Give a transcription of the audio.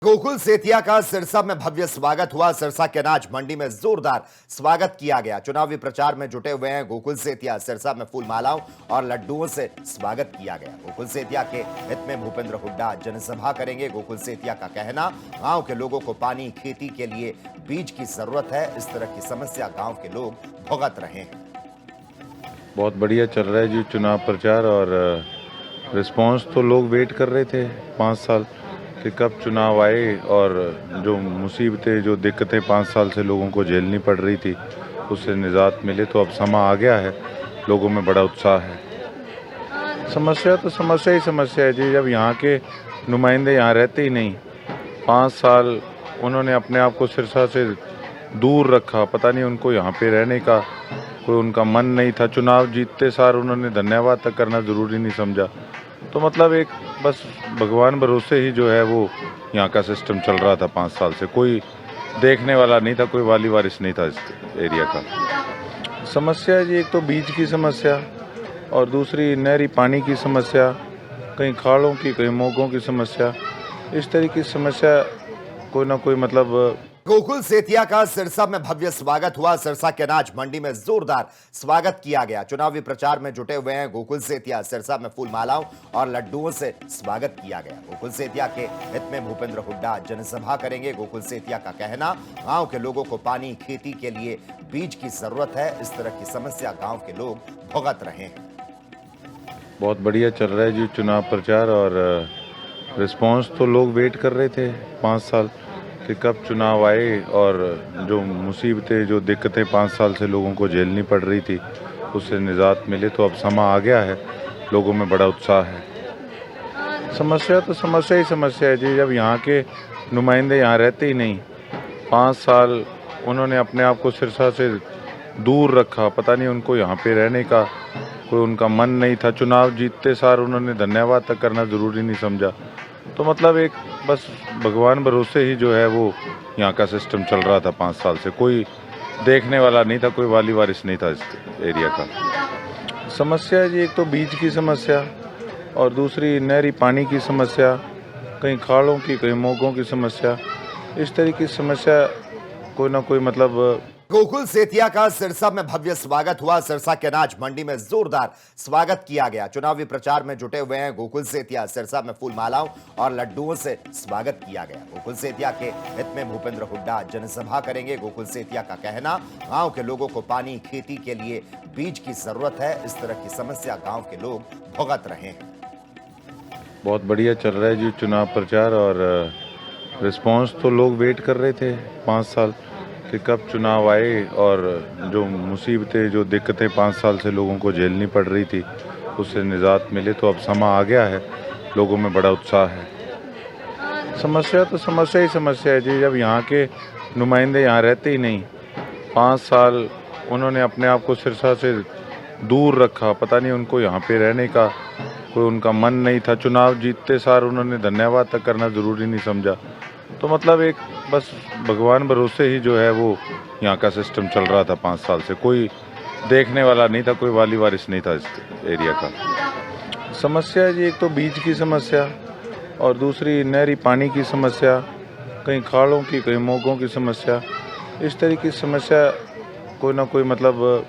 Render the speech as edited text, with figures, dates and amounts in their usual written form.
गोकुल सेतिया का सिरसा में भव्य स्वागत हुआ। सिरसा के अनाज मंडी में जोरदार स्वागत किया गया। चुनावी प्रचार में जुटे हुए हैं गोकुल सेतिया। सिरसा में फूल मालाओं और लड्डुओं से स्वागत किया गया। गोकुल सेतिया के हित में भूपेंद्र हुड्डा जनसभा करेंगे। गोकुल सेतिया का कहना, गांव के लोगों को पानी, खेती के लिए बीज की जरूरत है। इस तरह की समस्या गांव के लोग भुगत रहे हैं। बहुत बढ़िया चल रहा है जी चुनाव प्रचार, और रिस्पांस तो लोग वेट कर रहे थे 5 साल कि कब चुनाव आए, और जो मुसीबतें, जो दिक्कतें 5 साल से लोगों को झेलनी पड़ रही थी, उससे निजात मिले। तो अब समा आ गया है, लोगों में बड़ा उत्साह है। समस्या तो समस्या ही समस्या है जी। जब यहाँ के नुमाइंदे यहाँ रहते ही नहीं, 5 साल उन्होंने अपने आप को सिरसा से दूर रखा। पता नहीं उनको यहाँ पे रहने का कोई उनका मन नहीं था। चुनाव जीतते सार उन्होंने धन्यवाद तक करना ज़रूरी नहीं समझा। तो मतलब एक बस भगवान भरोसे ही जो है वो यहाँ का सिस्टम चल रहा था 5 साल से। कोई देखने वाला नहीं था, कोई वाली वारिस नहीं था इस एरिया का। समस्या है जी, एक तो बीज की समस्या और दूसरी नहरी पानी की समस्या, कहीं खाड़ों की, कहीं मोगों की समस्या। इस तरह की समस्या कोई ना कोई मतलब। गोकुल सेतिया का सिरसा में भव्य स्वागत हुआ। सिरसा के अनाज मंडी में जोरदार स्वागत किया गया। चुनावी प्रचार में जुटे हुए हैं गोकुल सेतिया। सिरसा में फूल मालाओं और लड्डुओं से स्वागत किया गया। गोकुल सेतिया के हित में भूपेंद्र हुड्डा जनसभा करेंगे। गोकुल सेतिया का कहना, गांव के लोगों को पानी, खेती के लिए बीज की जरूरत है। इस तरह की समस्या गांव के लोग भुगत रहे हैं। बहुत बढ़िया चल रहा है जी चुनाव प्रचार, और रिस्पांस तो लोग वेट कर रहे थे 5 साल कि कब चुनाव आए, और जो मुसीबतें, जो दिक्कतें 5 साल से लोगों को झेलनी पड़ रही थी, उससे निजात मिले। तो अब समा आ गया है, लोगों में बड़ा उत्साह है। समस्या तो समस्या ही समस्या है जी। जब यहाँ के नुमाइंदे यहाँ रहते ही नहीं, 5 साल उन्होंने अपने आप को सिरसा से दूर रखा। पता नहीं उनको यहाँ पे रहने का कोई उनका मन नहीं था। चुनाव जीतते सार उन्होंने धन्यवाद तक करना ज़रूरी नहीं समझा। तो मतलब एक बस भगवान भरोसे ही जो है वो यहाँ का सिस्टम चल रहा था 5 साल से। कोई देखने वाला नहीं था, कोई वाली वारिस नहीं था इस एरिया का। समस्या है जी, एक तो बीज की समस्या और दूसरी नहरी पानी की समस्या, कहीं खाड़ों की, कहीं मोगों की समस्या। इस तरह की समस्या कोई ना कोई मतलब। गोकुल सेतिया का सिरसा में भव्य स्वागत हुआ। सिरसा के अनाज मंडी में जोरदार स्वागत किया गया। चुनावी प्रचार में जुटे हुए हैं गोकुल सेतिया। सिरसा में फूल मालाओं और लड्डुओं से स्वागत किया गया। गोकुल सेतिया के हित में भूपेंद्र हुड्डा जनसभा करेंगे। गोकुल सेतिया का कहना, गांव के लोगों को पानी, खेती के लिए बीज की जरूरत है। इस तरह की समस्या गांव के लोग भुगत रहे हैं। बहुत बढ़िया चल रहा है जी चुनाव प्रचार, और रिस्पांस तो लोग वेट कर रहे थे 5 साल कि कब चुनाव आए, और जो मुसीबतें, जो दिक्कतें 5 साल से लोगों को झेलनी पड़ रही थी, उससे निजात मिले। तो अब समा आ गया है, लोगों में बड़ा उत्साह है। समस्या तो समस्या ही समस्या है जी। जब यहाँ के नुमाइंदे यहाँ रहते ही नहीं, 5 साल उन्होंने अपने आप को सिरसा से दूर रखा। पता नहीं उनको यहाँ पे रहने का कोई उनका मन नहीं था। चुनाव जीतते सार उन्होंने धन्यवाद तक करना ज़रूरी नहीं समझा। तो मतलब एक बस भगवान भरोसे ही जो है वो यहाँ का सिस्टम चल रहा था 5 साल से। कोई देखने वाला नहीं था, कोई वाली वारिस नहीं था इस एरिया का। समस्या है जी, एक तो बीज की समस्या और दूसरी नहरी पानी की समस्या, कहीं खाड़ों की, कहीं मोगों की समस्या। इस तरह की समस्या कोई ना कोई मतलब।